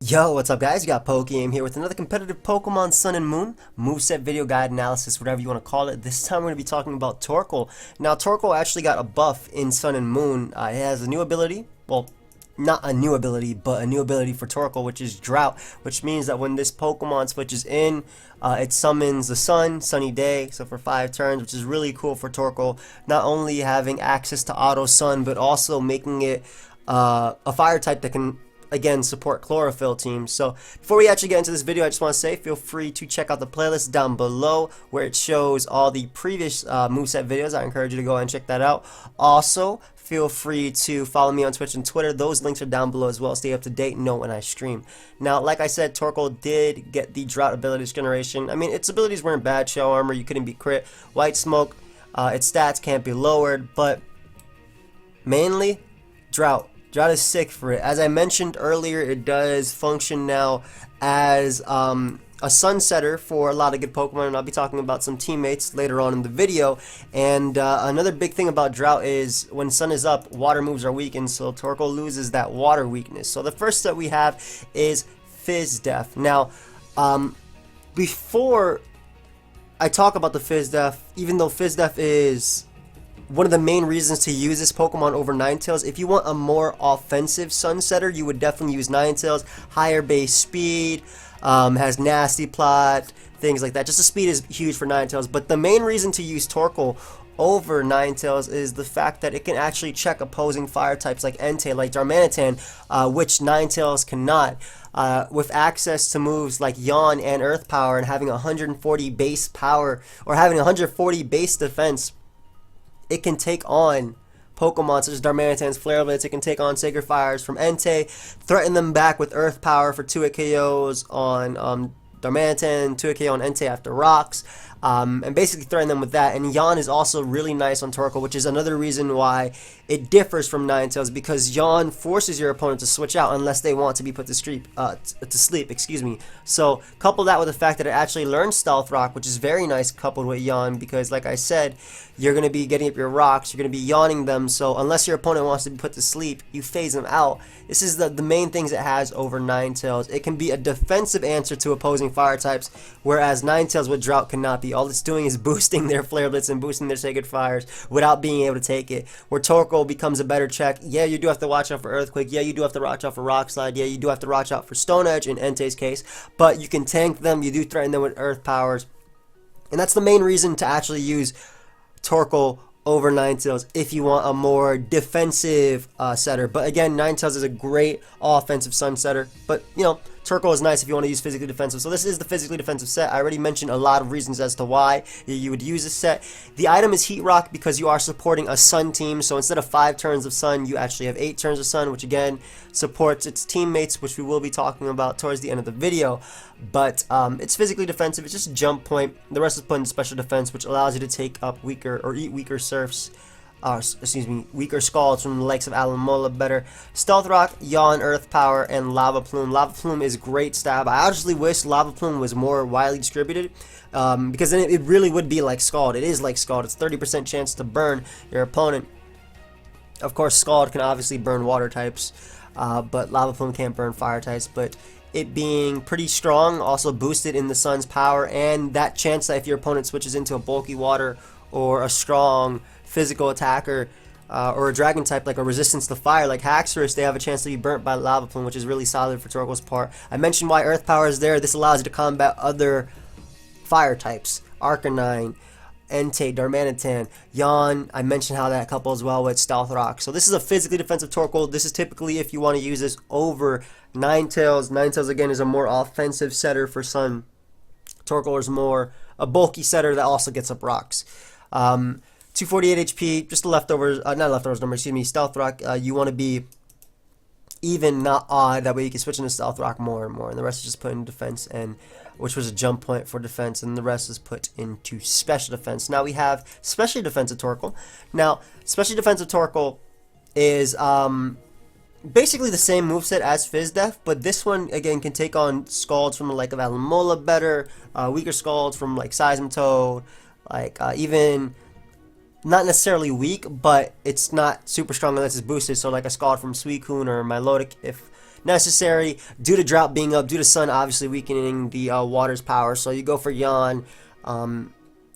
Yo, what's up guys? You got PokeaimMD here with another competitive Pokemon Sun and Moon moveset video guide analysis, whatever you want to call it. This time we're going to be talking about Torkoal. Now Torkoal actually got a buff in Sun and Moon. It has a new ability, well, not a new ability, but a new ability for Torkoal, which is Drought, which means that when this Pokemon switches in, it summons the sun, sunny day, so for 5 turns, which is really cool for Torkoal. Not only having access to Auto Sun, but also making it a fire type that can again support chlorophyll teams. So before we actually get into this video, I just want to say feel free to check out the playlist down below where it shows all the previous moveset videos. I encourage you to go and check that out. Also feel free to follow me on Twitch and Twitter. Those links are down below as well. Stay up to date and know when I stream. Now, like I said, Torkoal did get the Drought ability this generation. I mean, its abilities weren't bad. Shell Armor, you couldn't be crit. White Smoke, its stats can't be lowered, but mainly Drought. Drought is sick for it. As I mentioned earlier, it does function now as a sun setter for a lot of good Pokemon, and I'll be talking about some teammates later on in the video. And another big thing about Drought is when sun is up, water moves are weakened, so Torkoal loses that water weakness. So the first set we have is Fizz Def. Now, before I talk about the Fizz Def, even though Fizz Def is one of the main reasons to use this Pokemon over Ninetales, if you want a more offensive Sun Setter, you would definitely use Ninetales. Higher base speed, has nasty plot, things like that. Just the speed is huge for Ninetales, but the main reason to use Torkoal over Ninetales is the fact that it can actually check opposing fire types like Entei, like Darmanitan, which Ninetales cannot. With access to moves like Yawn and Earth Power and having 140 base power, or having 140 base defense, it can take on Pokemon such as Darmanitan's Flare Blitz. It can take on Sacred Fires from Entei, threaten them back with Earth Power for 2-hit KOs on Darmanitan, 2-hit KO on Entei after Rocks, and basically threaten them with that. And Yawn is also really nice on Torkoal, which is another reason why it differs from Ninetales, because Yawn forces your opponent to switch out unless they want to be put to sleep. So couple that with the fact that it actually learns Stealth Rock, which is very nice coupled with Yawn, because like I said, you're going to be getting up your rocks, you're going to be yawning them, so unless your opponent wants to be put to sleep, you phase them out. This is the main things it has over Ninetales. It can be a defensive answer to opposing fire types, whereas Ninetales with Drought cannot be. All it's doing is boosting their Flare Blitz and boosting their Sacred Fires without being able to take it. Where Torkoal becomes a better check. Yeah, you do have to watch out for Earthquake. Yeah, you do have to watch out for Rock Slide. Yeah, you do have to watch out for Stone Edge in Entei's case, but you can tank them. You do threaten them with Earth Powers, and that's the main reason to actually use Torkoal over Ninetales if you want a more defensive setter. But again, Ninetales is a great offensive sun setter, but you know, Torkoal is nice if you want to use physically defensive. So this is the physically defensive set. I already mentioned a lot of reasons as to why you would use this set. The item is Heat Rock because you are supporting a sun team, so instead of 5 turns of sun, you actually have 8 turns of sun, which again supports its teammates, which we will be talking about towards the end of the video. But it's physically defensive. It's just a jump point. The rest is put in special defense, which allows you to take up weaker or eat weaker surfs. Weaker Scalds from the likes of Alomola better. Stealth Rock, Yawn, Earth Power, and Lava Plume. Lava Plume is great stab. I actually wish Lava Plume was more widely distributed, because then it really would be like Scald. It is like Scald. It's 30% chance to burn your opponent. Of course, Scald can obviously burn water types, but Lava Plume can't burn fire types. But it being pretty strong, also boosted in the sun's power, and that chance that if your opponent switches into a bulky water or a strong physical attacker or a dragon type like a resistance to fire like Haxorus, they have a chance to be burnt by Lava Plume, which is really solid for Torkoal's part. I mentioned why Earth Power is there. This allows you to combat other fire types, Arcanine, Entei, Darmanitan, Yawn. I mentioned how that couples well with Stealth Rock. So this is a physically defensive Torkoal. This is typically if you want to use this over Ninetales. Ninetales again is a more offensive setter for Sun. Torkoal is more a bulky setter that also gets up rocks. 248 HP, just the leftovers, not leftovers number, excuse me, Stealth Rock. You want to be even, not odd. That way you can switch into Stealth Rock more and more, and the rest is just put in defense, and which was a jump point for defense, and the rest is put into special defense. Now we have specially defensive Torkoal. Now, specially defensive Torkoal is basically the same moveset as Fizz Def, but this one again can take on Scalds from the like of Alomola better, weaker Scalds from like Seismitoad, like even not necessarily weak, but it's not super strong unless it's boosted. So like a Scald from Suicune or Milotic, if necessary due to drought being up, due to sun obviously weakening the water's power. So you go for Yawn,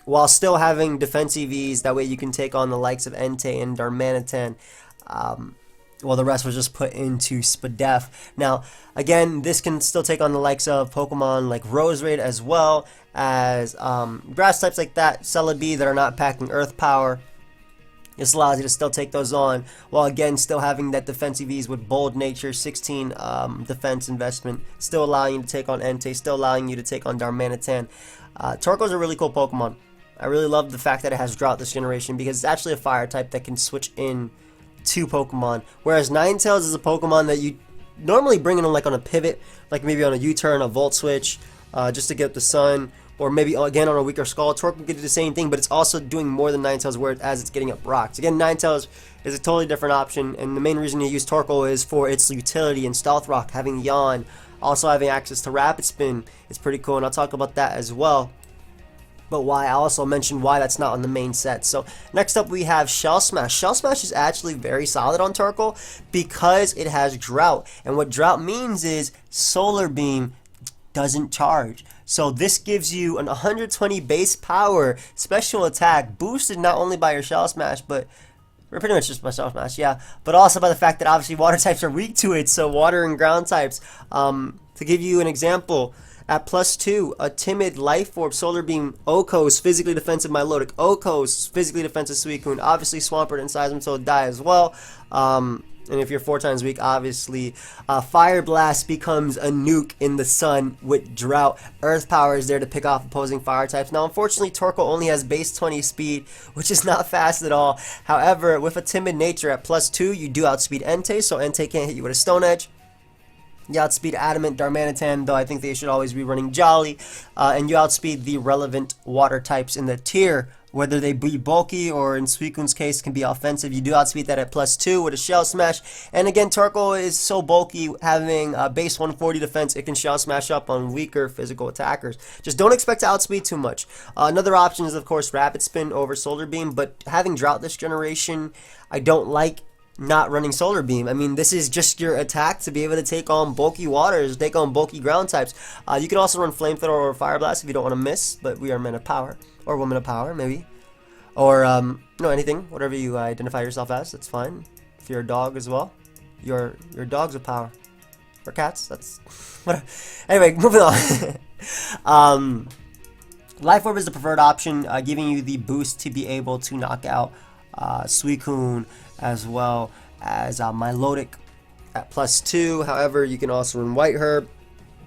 while still having defensive Vs. That way you can take on the likes of Entei and Darmanitan. Well, the rest was just put into Spadef. Now, again, this can still take on the likes of Pokemon like Roserade, as well as grass types like that, Celebi, that are not packing Earth Power. This allows you to still take those on, while again still having that defensive ease with Bold Nature, 16 defense investment, still allowing you to take on Entei, still allowing you to take on Darmanitan. Torkoal's a really cool Pokemon. I really love the fact that it has Drought this generation, because it's actually a fire type that can switch in to Pokemon, whereas Ninetales is a Pokemon that you normally bring in like on a pivot, like maybe on a U-turn, a Volt Switch, just to get up the sun, or maybe again on a weaker Skull. Torkoal can do the same thing, but it's also doing more than Ninetales, whereas it's getting up rocks. Again, Ninetales is a totally different option, and the main reason you use Torkoal is for its utility in Stealth Rock, having Yawn, also having access to Rapid Spin. It's pretty cool, and I'll talk about that as well. But why, I also mentioned why that's not on the main set. So next up we have Shell Smash. Shell Smash is actually very solid on Torkoal because it has Drought, and what Drought means is Solar Beam doesn't charge. So this gives you an 120 base power special attack, boosted not only by your Shell Smash, but pretty much just by Shell Smash, yeah, but also by the fact that obviously water types are weak to it, so water and ground types. To give you an example, at +2, a Timid, Life Orb, Solar Beam, Okos, physically defensive Milotic, Okos, physically defensive Suicune, obviously Swampert and Seismitoad die as well. And if you're 4 times weak, obviously, Fire Blast becomes a nuke in the sun with Drought. Earth Power is there to pick off opposing fire types. Now, unfortunately, Torkoal only has base 20 speed, which is not fast at all. However, with a Timid nature at +2, you do outspeed Entei, so Entei can't hit you with a Stone Edge. You outspeed Adamant, Darmanitan, though I think they should always be running Jolly. And you outspeed the relevant water types in the tier, whether they be bulky or in Suicune's case can be offensive. You do outspeed that at +2 with a Shell Smash. And again, Torkoal is so bulky, having base 140 defense, it can Shell Smash up on weaker physical attackers. Just don't expect to outspeed too much. Another option is, of course, Rapid Spin over Solar Beam, but having Drought this generation, I don't like not running Solar Beam. I mean, this is just your attack to be able to take on bulky waters, take on bulky ground types. You can also run Flamethrower or Fire Blast if you don't want to miss, but we are men of power. Or woman of power, maybe. Or, anything, whatever you identify yourself as, that's fine. If you're a dog as well, you're dogs of power. Or cats, that's... whatever. Anyway, moving on. Life Orb is the preferred option, giving you the boost to be able to knock out Suicune, as well as Milotic at +2. However, you can also run White Herb.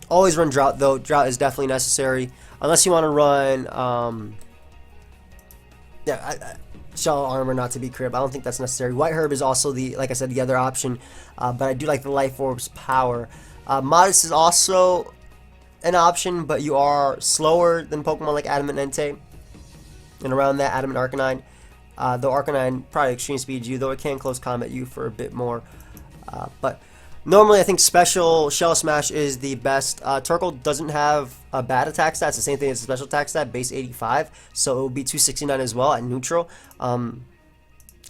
Always run Drought, though. Drought is definitely necessary. Unless you want to run... Shell Armor, not to be crib. I don't think that's necessary. White Herb is also like I said, the other option. But I do like the Life Orb's power. Modest is also an option, but you are slower than Pokemon like Adamant and Entei. And around that, Adamant Arcanine. Though Arcanine probably extreme speeds you, though it can close combat you for a bit more. But normally I think Special Shell Smash is the best. Torkoal doesn't have a bad attack stat. It's the same thing as a special attack stat, base 85. So it will be 269 as well at neutral. And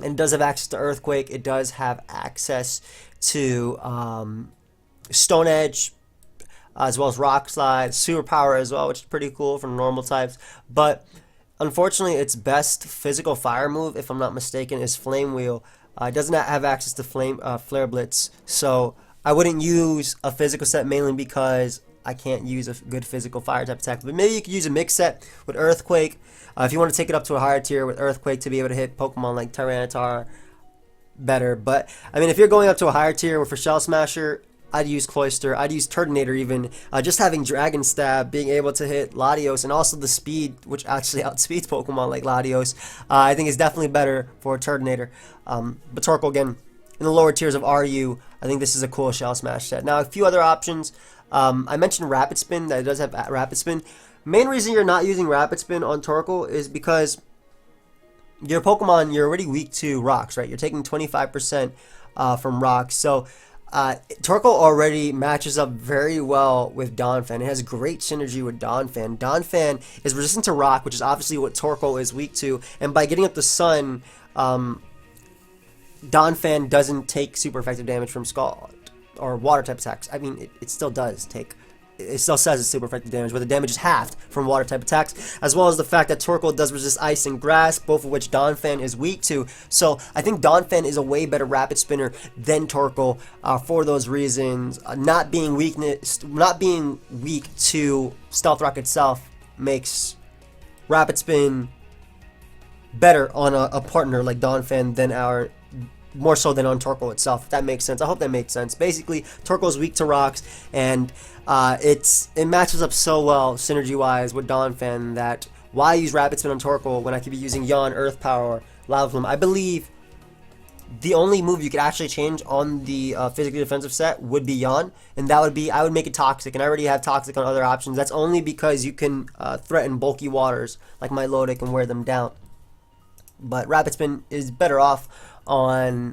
it does have access to Earthquake. It does have access to Stone Edge, as well as Rock Slide, Super Power as well, which is pretty cool for normal types. But unfortunately, its best physical fire move, if I'm not mistaken, is Flame Wheel. It does not have access to Flare Blitz, so I wouldn't use a physical set mainly because I can't use a good physical fire type attack. But maybe you could use a mix set with Earthquake if you want to take it up to a higher tier with Earthquake to be able to hit Pokemon like Tyranitar better. But I mean, if you're going up to a higher tier for Shell Smasher, I'd use Cloyster, I'd use Turtonator even. Just having Dragon Stab, being able to hit Latios, and also the speed, which actually outspeeds Pokemon like Latios, I think is definitely better for Turtonator. But Torkoal, again, in the lower tiers of RU, I think this is a cool Shell Smash set. Now, a few other options. I mentioned Rapid Spin, that it does have Rapid Spin. Main reason you're not using Rapid Spin on Torkoal is because your Pokemon, you're already weak to rocks, right? You're taking 25% from rocks, so Torkoal already matches up very well with Donphan. It has great synergy with Donphan. Donphan is resistant to rock, which is obviously what Torkoal is weak to, and by getting up the sun, Donphan doesn't take super effective damage from Scald. or water type attacks. I mean, it still does take. It still says it's super effective damage, but the damage is halved from water type attacks, as well as the fact that Torkoal does resist ice and grass, both of which Donphan is weak to. So I think Donphan is a way better rapid spinner than Torkoal for those reasons. Not being weak to Stealth Rock itself makes rapid spin better on a partner like Donphan than more so than on Torkoal itself, if that makes sense. I hope that makes sense. Basically, Torkoal's weak to rocks, and it matches up so well synergy-wise with Donphan that why use Rapid Spin on Torkoal when I could be using Yawn, Earth Power, Lava Plume? I believe the only move you could actually change on the physically defensive set would be Yawn, and that would be, I would make it Toxic, and I already have Toxic on other options. That's only because you can threaten bulky waters like Milotic and wear them down. But Rapid Spin is better off on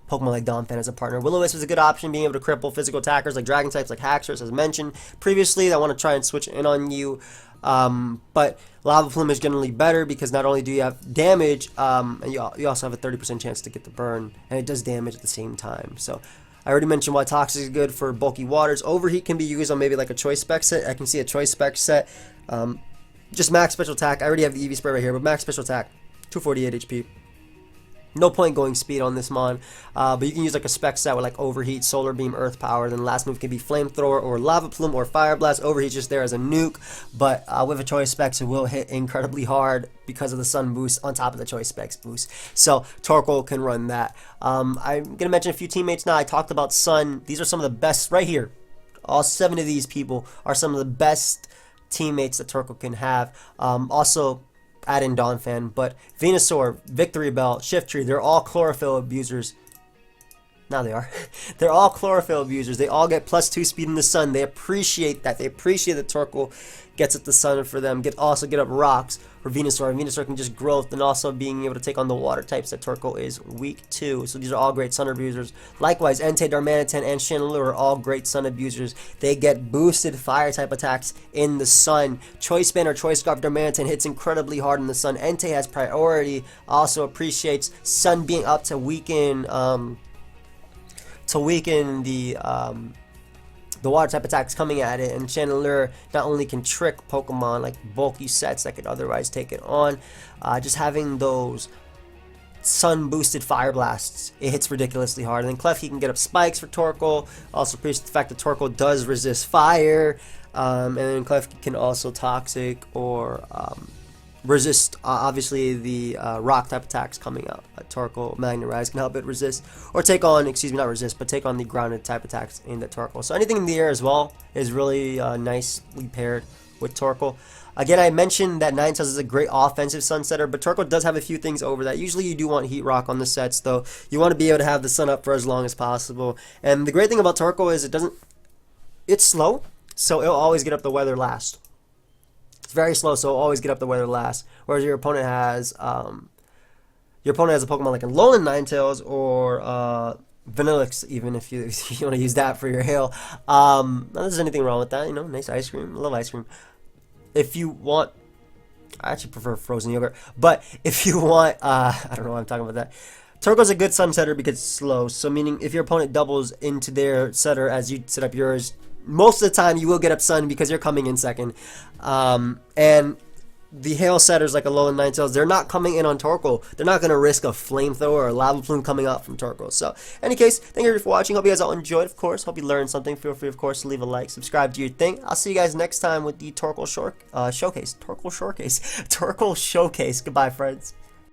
Pokemon like Donphan as a partner. Will-O-Wisp is a good option, being able to cripple physical attackers like Dragon types, like Haxorus, as mentioned previously. I want to try and switch in on you. But Lava Plume is generally better because not only do you have damage, and you also have a 30% chance to get the burn, and it does damage at the same time. So I already mentioned why Toxic is good for bulky waters. Overheat can be used on maybe like a Choice Spec set. I can see a Choice Spec set. Just max special attack. I already have the EV spray right here, but max special attack, 248 HP. No point going speed on this mon, but you can use like a spec set with like Overheat, Solar Beam, Earth Power. Then the last move can be Flamethrower or Lava Plume or Fire Blast. Overheat's just there as a nuke, but with a Choice Specs it will hit incredibly hard because of the Sun boost on top of the Choice Specs boost. So Torkoal can run that. I'm gonna mention a few teammates now. I talked about Sun. These are some of the best right here. All 7 of these people are some of the best teammates that Torkoal can have. Also, add in Donphan, but Venusaur, Victory Bell, Shiftry, they're all chlorophyll abusers. Now they are. They're all chlorophyll abusers. They all get +2 speed in the sun. They appreciate that. They appreciate that Torkoal gets at the sun for them. Also get up rocks for Venusaur. Venusaur can just growth, and also being able to take on the water types that Torkoal is weak to. So these are all great sun abusers. Likewise, Entei, Darmanitan, and Chandelure are all great sun abusers. They get boosted fire type attacks in the sun. Choice Band or Choice Scarf Darmanitan hits incredibly hard in the sun. Entei has priority. Also appreciates sun being up to weaken the water type attacks coming at it, and Chandelure not only can trick Pokemon like bulky sets that could otherwise take it on, just having those sun boosted Fire Blasts, it hits ridiculously hard. And then Klefki can get up spikes for Torkoal. Also appreciate the fact that Torkoal does resist fire, and then Klefki can also Toxic or resist obviously the rock type attacks coming out. Torkoal Magnetize can help it resist, or take on, excuse me, not resist, but take on the grounded type attacks in the Torkoal. So anything in the air as well is really nicely paired with Torkoal. Again, I mentioned that Ninetales is a great offensive sun setter, but Torkoal does have a few things over that. Usually you do want Heat Rock on the sets, though. You want to be able to have the sun up for as long as possible. And the great thing about Torkoal is it's slow, so it'll always get up the weather last. It's very slow, so it'll always get up the weather last. Whereas your opponent has a Pokemon like a Alolan Ninetales or Vanillix, even if you want to use that for your hail. Not that there's anything wrong with that, you know, nice ice cream. I love ice cream. If you want, I actually prefer frozen yogurt, but if you want, I don't know why I'm talking about that. Torkoal's a good sun setter because it's slow, so meaning if your opponent doubles into their setter as you set up yours, most of the time you will get up sun because you're coming in second. And the hail setters like Alolan Ninetales, they're not coming in on Torkoal. They're not going to risk a Flamethrower or a Lava Plume coming out from Torkoal. So, in any case, thank you for watching. Hope you guys all enjoyed, of course. Hope you learned something. Feel free, of course, to leave a like, subscribe, do your thing. I'll see you guys next time with the Torkoal Showcase. Torkoal Showcase. Goodbye, friends.